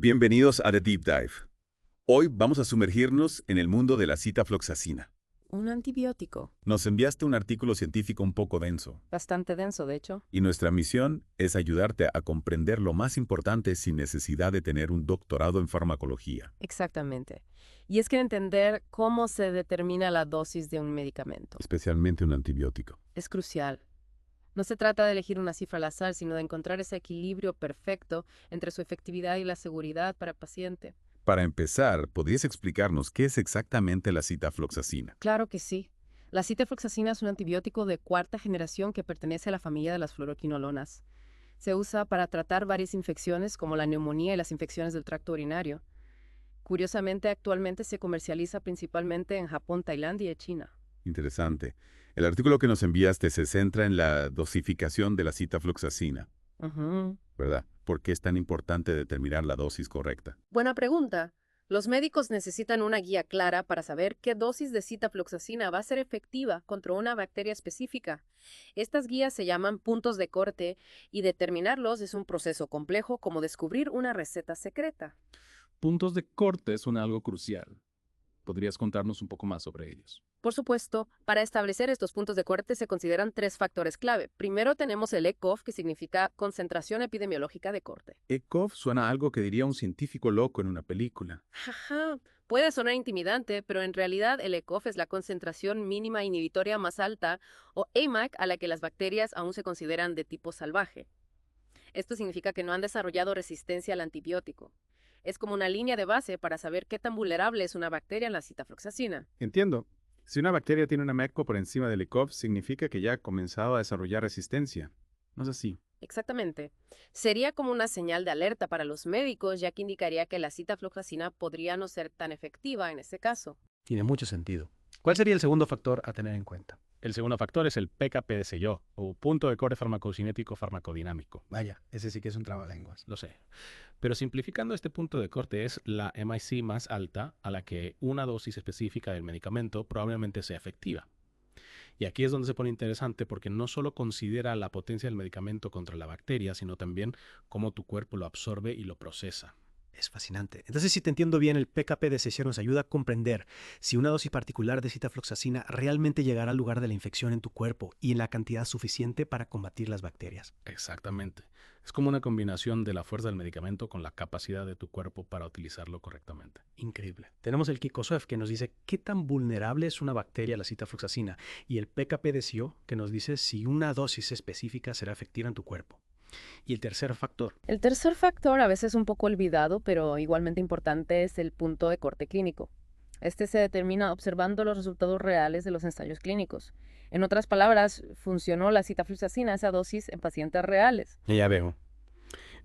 Bienvenidos a The Deep Dive. Hoy vamos a sumergirnos en el mundo de la citalfloxacina. Un antibiótico. Nos enviaste un artículo científico un poco denso, Bastante denso, de hecho. y nuestra misión es ayudarte a comprender lo más importante sin necesidad de tener un doctorado en farmacología. Exactamente. Y es que entender cómo se determina la dosis de un medicamento Especialmente un antibiótico. es crucial. No se trata de elegir una cifra al azar, sino de encontrar ese equilibrio perfecto entre su efectividad y la seguridad para el paciente. Para empezar, ¿podrías explicarnos qué es exactamente la citalfloxacina? Claro que sí. La citalfloxacina es un antibiótico de cuarta generación que pertenece a la familia de las fluoroquinolonas. Se usa para tratar varias infecciones como la neumonía y las infecciones del tracto urinario. Curiosamente, actualmente se comercializa principalmente en Japón, Tailandia y China. Interesante. El artículo que nos enviaste se centra en la dosificación de la citalfloxacina, Ujú. ¿verdad? ¿Por qué es tan importante determinar la dosis correcta? Buena pregunta. Los médicos necesitan una guía clara para saber qué dosis de citalfloxacina va a ser efectiva contra una bacteria específica. Estas guías se llaman puntos de corte y determinarlos es un proceso complejo como descubrir una receta secreta. Puntos de corte son algo crucial. ¿Podrías contarnos un poco más sobre ellos? Por supuesto, para establecer estos puntos de corte se consideran tres factores clave. Primero tenemos el ECOF, que significa concentración epidemiológica de corte. ECOF suena a algo que diría un científico loco en una película. Jaja, puede sonar intimidante, pero en realidad el ECOF es la concentración mínima inhibitoria más alta, o AMAC, a la que las bacterias aún se consideran de tipo salvaje. Esto significa que no han desarrollado resistencia al antibiótico. Es como una línea de base para saber qué tan vulnerable es una bacteria en la citalfloxacina. Entiendo. Si una bacteria tiene una ECO por encima del ECOF, significa que ya ha comenzado a desarrollar resistencia. ¿No es así? Exactamente. Sería como una señal de alerta para los médicos, ya que indicaría que la citalfloxacina podría no ser tan efectiva en ese caso. Tiene mucho sentido. ¿Cuál sería el segundo factor a tener en cuenta? El segundo factor es el PKPDCO, o punto de corte farmacocinético farmacodinámico. Vaya, ese sí que es un trabalenguas. Lo sé. Pero simplificando, este punto de corte es la MIC más alta a la que una dosis específica del medicamento probablemente sea efectiva. Y aquí es donde se pone interesante porque no solo considera la potencia del medicamento contra la bacteria, sino también cómo tu cuerpo lo absorbe y lo procesa. Es fascinante. Entonces, si te entiendo bien, el PKP de sesión nos ayuda a comprender si una dosis particular de citalfloxacina realmente llegará al lugar de la infección en tu cuerpo y en la cantidad suficiente para combatir las bacterias. Exactamente. Es como una combinación de la fuerza del medicamento con la capacidad de tu cuerpo para utilizarlo correctamente. Increíble. Tenemos el Kikosoev que nos dice qué tan vulnerable es una bacteria a la citalfloxacina y el PKP de SIO que nos dice si una dosis específica será efectiva en tu cuerpo. Y el tercer factor. El tercer factor, a veces un poco olvidado, pero igualmente importante, es el punto de corte clínico. Este se determina observando los resultados reales de los ensayos clínicos. En otras palabras, funcionó la citalfloxacina a esa dosis en pacientes reales. Ya veo.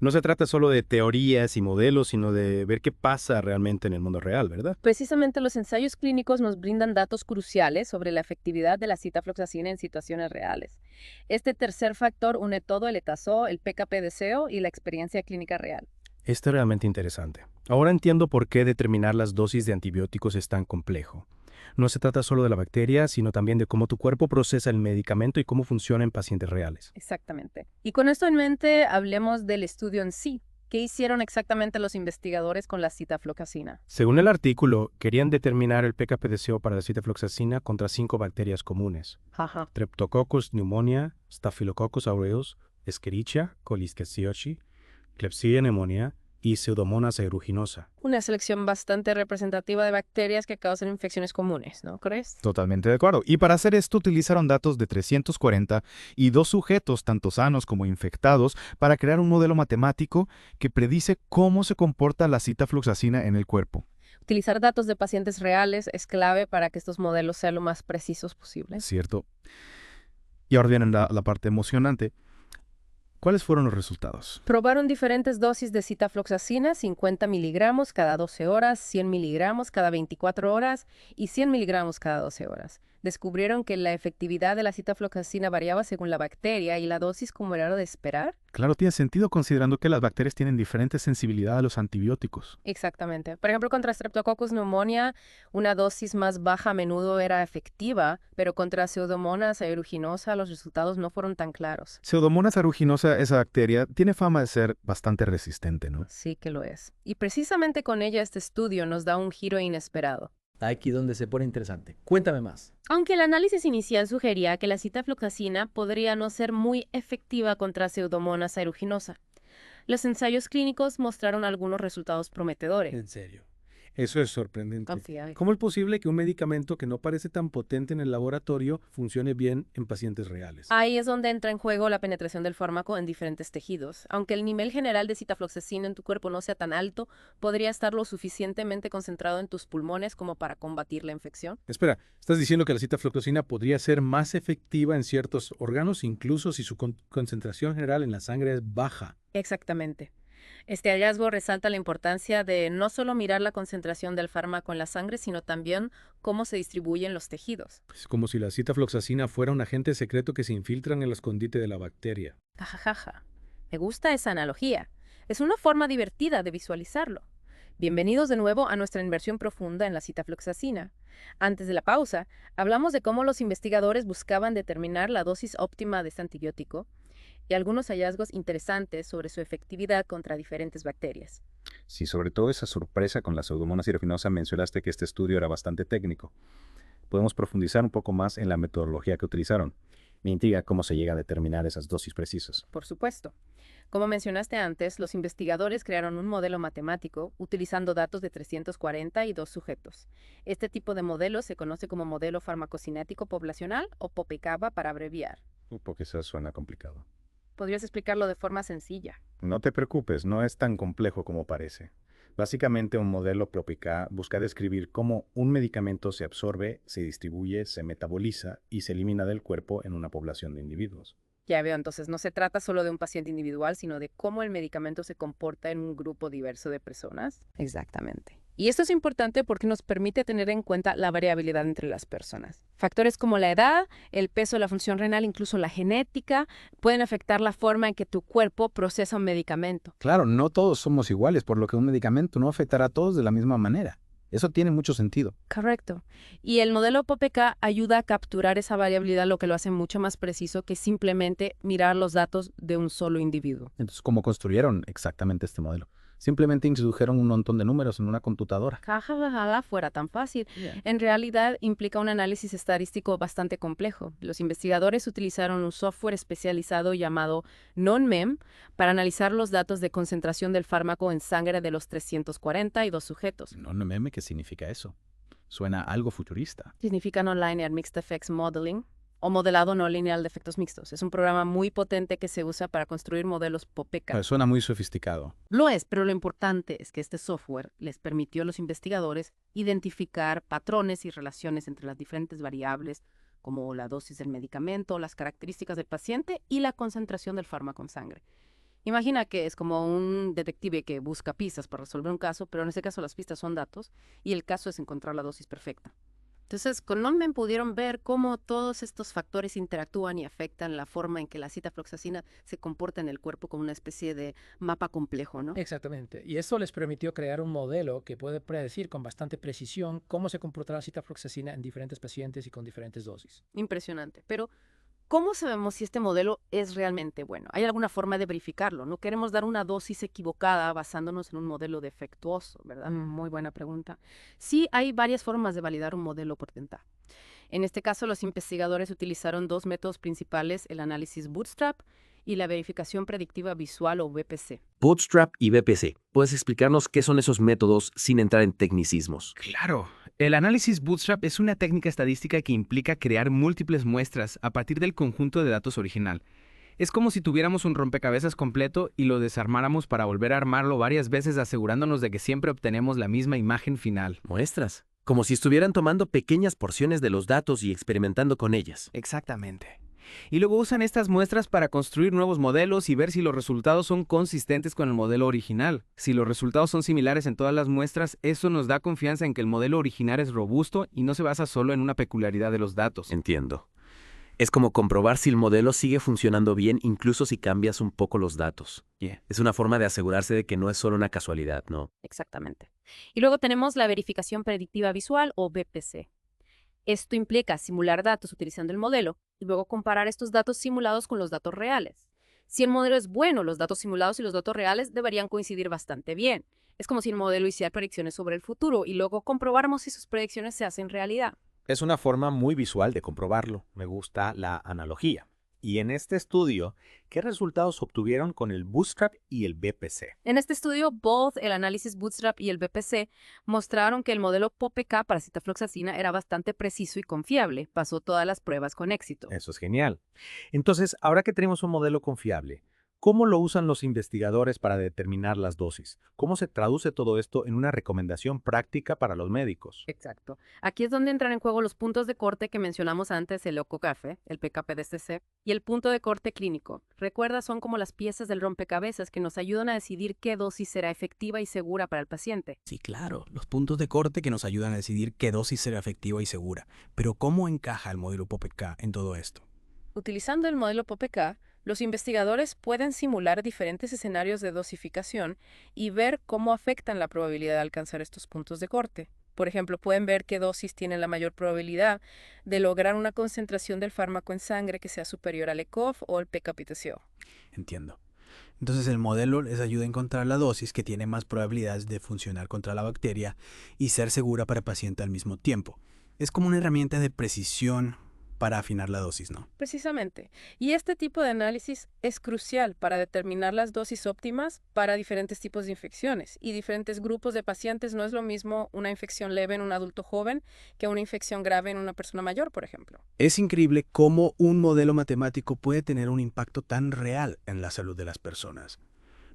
No se trata solo de teorías y modelos, sino de ver qué pasa realmente en el mundo real, ¿verdad? Precisamente los ensayos clínicos nos brindan datos cruciales sobre la efectividad de la citalfloxacina en situaciones reales. Este tercer factor une todo el etazol, el PKP-DCO y la experiencia clínica real. Esto es realmente interesante. Ahora entiendo por qué determinar las dosis de antibióticos es tan complejo. No se trata solo de la bacteria, sino también de cómo tu cuerpo procesa el medicamento y cómo funciona en pacientes reales. Exactamente. Y con esto en mente, hablemos del estudio en sí. ¿Qué hicieron exactamente los investigadores con la citalfloxacina? Según el artículo, querían determinar el PKPDCO para la citalfloxacina contra 5 bacterias comunes: Ajá. Streptococcus pneumoniae, Staphylococcus aureus, Escherichia coli schiziochi, Klebsiella pneumoniae y Pseudomonas aeruginosa. Una selección bastante representativa de bacterias que causan infecciones comunes, ¿no crees? Totalmente de acuerdo. Y para hacer esto utilizaron datos de 340 y 2 sujetos, tanto sanos como infectados, para crear un modelo matemático que predice cómo se comporta la citalfloxacina en el cuerpo. Utilizar datos de pacientes reales es clave para que estos modelos sean lo más precisos posible. ¿Cierto? Y ahora viene la parte emocionante. ¿Cuáles fueron los resultados? Probaron diferentes dosis de citalfloxacina, 50 miligramos cada 12 horas, 100 miligramos cada 24 horas y 100 miligramos cada 12 horas. Descubrieron que la efectividad de la citalfloxacina variaba según la bacteria y la dosis como era de esperar. Claro, tiene sentido considerando que las bacterias tienen diferente sensibilidad a los antibióticos. Exactamente. Por ejemplo, contra Streptococcus pneumonia, una dosis más baja a menudo era efectiva, pero contra Pseudomonas aeruginosa los resultados no fueron tan claros. Pseudomonas aeruginosa, esa bacteria, tiene fama de ser bastante resistente, ¿no? Sí que lo es. Y precisamente con ella este estudio nos da un giro inesperado. Aquí donde se pone interesante. Cuéntame más. Aunque el análisis inicial sugería que la citalfloxacina podría no ser muy efectiva contra Pseudomonas aeruginosa, los ensayos clínicos mostraron algunos resultados prometedores. En serio. Eso es sorprendente. Confía. ¿Cómo es posible que un medicamento que no parece tan potente en el laboratorio funcione bien en pacientes reales? Ahí es donde entra en juego la penetración del fármaco en diferentes tejidos. Aunque el nivel general de citalfloxacina en tu cuerpo no sea tan alto, podría estar lo suficientemente concentrado en tus pulmones como para combatir la infección. Espera, ¿estás diciendo que la citalfloxacina podría ser más efectiva en ciertos órganos, incluso si su concentración general en la sangre es baja? Exactamente. Este hallazgo resalta la importancia de no solo mirar la concentración del fármaco en la sangre, sino también cómo se distribuye en los tejidos. Es como si la citalfloxacina fuera un agente secreto que se infiltra en el escondite de la bacteria. Jajaja. Me gusta esa analogía. Es una forma divertida de visualizarlo. Bienvenidos de nuevo a nuestra inmersión profunda en la citalfloxacina. Antes de la pausa, hablamos de cómo los investigadores buscaban determinar la dosis óptima de este antibiótico y algunos hallazgos interesantes sobre su efectividad contra diferentes bacterias. Sí, sobre todo esa sorpresa con la Pseudomonas aeruginosa, mencionaste que este estudio era bastante técnico. Podemos profundizar un poco más en la metodología que utilizaron. Me intriga cómo se llega a determinar esas dosis precisas. Por supuesto. Como mencionaste antes, los investigadores crearon un modelo matemático utilizando datos de 342 sujetos. Este tipo de modelo se conoce como modelo farmacocinético poblacional o POPECABA para abreviar. Porque eso suena complicado. ¿Podrías explicarlo de forma sencilla? No te preocupes, no es tan complejo como parece. Básicamente, un modelo POPECA busca describir cómo un medicamento se absorbe, se distribuye, se metaboliza y se elimina del cuerpo en una población de individuos. Ya veo, entonces no se trata solo de un paciente individual, sino de cómo el medicamento se comporta en un grupo diverso de personas. Exactamente. Y esto es importante porque nos permite tener en cuenta la variabilidad entre las personas. Factores como la edad, el peso, la función renal, incluso la genética, pueden afectar la forma en que tu cuerpo procesa un medicamento. Claro, no todos somos iguales, por lo que un medicamento no afectará a todos de la misma manera. Eso tiene mucho sentido. Correcto. Y el modelo POPECA ayuda a capturar esa variabilidad, lo que lo hace mucho más preciso que simplemente mirar los datos de un solo individuo. Entonces, ¿cómo construyeron exactamente este modelo? Simplemente introdujeron un montón de números en una computadora. Ojalá fuera tan fácil. En realidad implica un análisis estadístico bastante complejo. Los investigadores utilizaron un software especializado llamado NONMEM para analizar los datos de concentración del fármaco en sangre de los 342 sujetos. No, ¿qué significa eso? Suena algo futurista. Significa Non-Linear Mixed Effects Modeling o modelado no lineal de efectos mixtos. Es un programa muy potente que se usa para construir modelos POPECA. Suena muy sofisticado. Lo es, pero lo importante es que este software les permitió a los investigadores identificar patrones y relaciones entre las diferentes variables, como la dosis del medicamento, las características del paciente y la concentración del fármaco en sangre. Imagina que es como un detective que busca pistas para resolver un caso, pero en este caso las pistas son datos y el caso es encontrar la dosis perfecta. Entonces, con NONMEM pudieron ver cómo todos estos factores interactúan y afectan la forma en que la citalfloxacina se comporta en el cuerpo como una especie de mapa complejo, ¿no? Exactamente. Y eso les permitió crear un modelo que puede predecir con bastante precisión cómo se comportará la citalfloxacina en diferentes pacientes y con diferentes dosis. Impresionante. Pero, ¿cómo sabemos si este modelo es realmente bueno? ¿Hay alguna forma de verificarlo? No queremos dar una dosis equivocada basándonos en un modelo defectuoso, ¿verdad? Muy buena pregunta. Sí, hay varias formas de validar un modelo por dental. En este caso, los investigadores utilizaron dos métodos principales, el análisis Bootstrap y la verificación predictiva visual o BPC. Bootstrap y BPC. ¿Puedes explicarnos qué son esos métodos sin entrar en tecnicismos? Claro. El análisis Bootstrap es una técnica estadística que implica crear múltiples muestras a partir del conjunto de datos original. Es como si tuviéramos un rompecabezas completo y lo desarmáramos para volver a armarlo varias veces asegurándonos de que siempre obtenemos la misma imagen final. Muestras. Como si estuvieran tomando pequeñas porciones de los datos y experimentando con ellas. Exactamente. Y luego usan estas muestras para construir nuevos modelos y ver si los resultados son consistentes con el modelo original. Si los resultados son similares en todas las muestras, eso nos da confianza en que el modelo original es robusto y no se basa solo en una peculiaridad de los datos. Entiendo. Es como comprobar si el modelo sigue funcionando bien incluso si cambias un poco los datos. Yeah. Es una forma de asegurarse de que no es solo una casualidad, ¿no? Exactamente. Y luego tenemos la verificación predictiva visual o VPC. Esto implica simular datos utilizando el modelo y luego comparar estos datos simulados con los datos reales. Si el modelo es bueno, los datos simulados y los datos reales deberían coincidir bastante bien. Es como si el modelo hiciera predicciones sobre el futuro y luego comprobáramos si sus predicciones se hacen realidad. Es una forma muy visual de comprobarlo. Me gusta la analogía. Y en este estudio, ¿qué resultados obtuvieron con el Bootstrap y el VPC? En este estudio, el análisis Bootstrap y el VPC mostraron que el modelo POPK para citalfloxacina era bastante preciso y confiable. Pasó todas las pruebas con éxito. Eso es genial. Entonces, ahora que tenemos un modelo confiable, ¿cómo lo usan los investigadores para determinar las dosis? ¿Cómo se traduce todo esto en una recomendación práctica para los médicos? Exacto. Aquí es donde entran en juego los puntos de corte que mencionamos antes, el OCOCAFE, el PKPDCC, y el punto de corte clínico. Recuerda, son como las piezas del rompecabezas que nos ayudan a decidir qué dosis será efectiva y segura para el paciente. Sí, claro, los puntos de corte que nos ayudan a decidir qué dosis será efectiva y segura. Pero ¿cómo encaja el modelo POPK en todo esto? Utilizando el modelo POPK, los investigadores pueden simular diferentes escenarios de dosificación y ver cómo afectan la probabilidad de alcanzar estos puntos de corte. Por ejemplo, pueden ver qué dosis tienen la mayor probabilidad de lograr una concentración del fármaco en sangre que sea superior al ECOF o el PKPTCO. Entiendo. Entonces el modelo les ayuda a encontrar la dosis que tiene más probabilidades de funcionar contra la bacteria y ser segura para el paciente al mismo tiempo. Es como una herramienta de precisión para afinar la dosis, ¿no? Precisamente. Y este tipo de análisis es crucial para determinar las dosis óptimas para diferentes tipos de infecciones y diferentes grupos de pacientes. No es lo mismo una infección leve en un adulto joven que una infección grave en una persona mayor, por ejemplo. Es increíble cómo un modelo matemático puede tener un impacto tan real en la salud de las personas.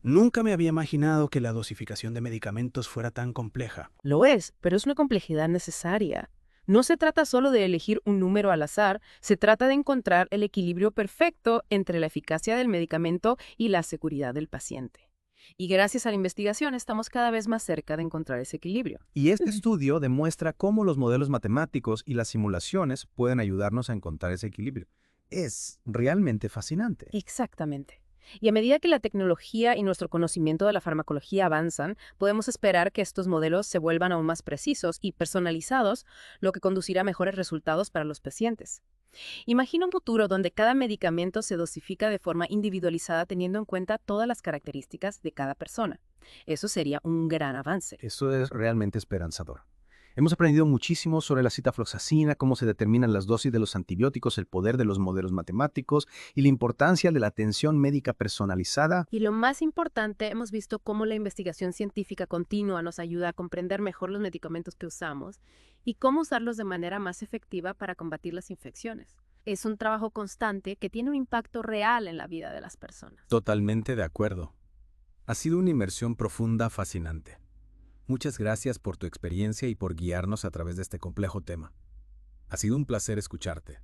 Nunca me había imaginado que la dosificación de medicamentos fuera tan compleja. Lo es, pero es una complejidad necesaria. No se trata solo de elegir un número al azar, se trata de encontrar el equilibrio perfecto entre la eficacia del medicamento y la seguridad del paciente. Y gracias a la investigación estamos cada vez más cerca de encontrar ese equilibrio. Y este estudio demuestra cómo los modelos matemáticos y las simulaciones pueden ayudarnos a encontrar ese equilibrio. Es realmente fascinante. Exactamente. Y a medida que la tecnología y nuestro conocimiento de la farmacología avanzan, podemos esperar que estos modelos se vuelvan aún más precisos y personalizados, lo que conducirá a mejores resultados para los pacientes. Imagina un futuro donde cada medicamento se dosifica de forma individualizada teniendo en cuenta todas las características de cada persona. Eso sería un gran avance. Eso es realmente esperanzador. Hemos aprendido muchísimo sobre la citalfloxacina, cómo se determinan las dosis de los antibióticos, el poder de los modelos matemáticos y la importancia de la atención médica personalizada. Y lo más importante, hemos visto cómo la investigación científica continua nos ayuda a comprender mejor los medicamentos que usamos y cómo usarlos de manera más efectiva para combatir las infecciones. Es un trabajo constante que tiene un impacto real en la vida de las personas. Totalmente de acuerdo. Ha sido una inmersión profunda, fascinante. Muchas gracias por tu experiencia y por guiarnos a través de este complejo tema. Ha sido un placer escucharte.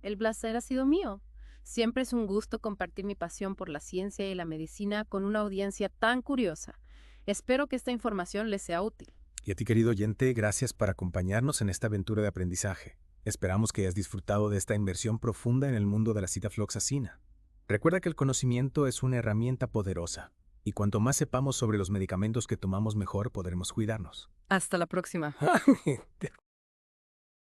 El placer ha sido mío. Siempre es un gusto compartir mi pasión por la ciencia y la medicina con una audiencia tan curiosa. Espero que esta información les sea útil. Y a ti, querido oyente, gracias por acompañarnos en esta aventura de aprendizaje. Esperamos que hayas disfrutado de esta inmersión profunda en el mundo de la citalfloxacina. Recuerda que el conocimiento es una herramienta poderosa. Y cuanto más sepamos sobre los medicamentos que tomamos, mejor podremos cuidarnos. Hasta la próxima.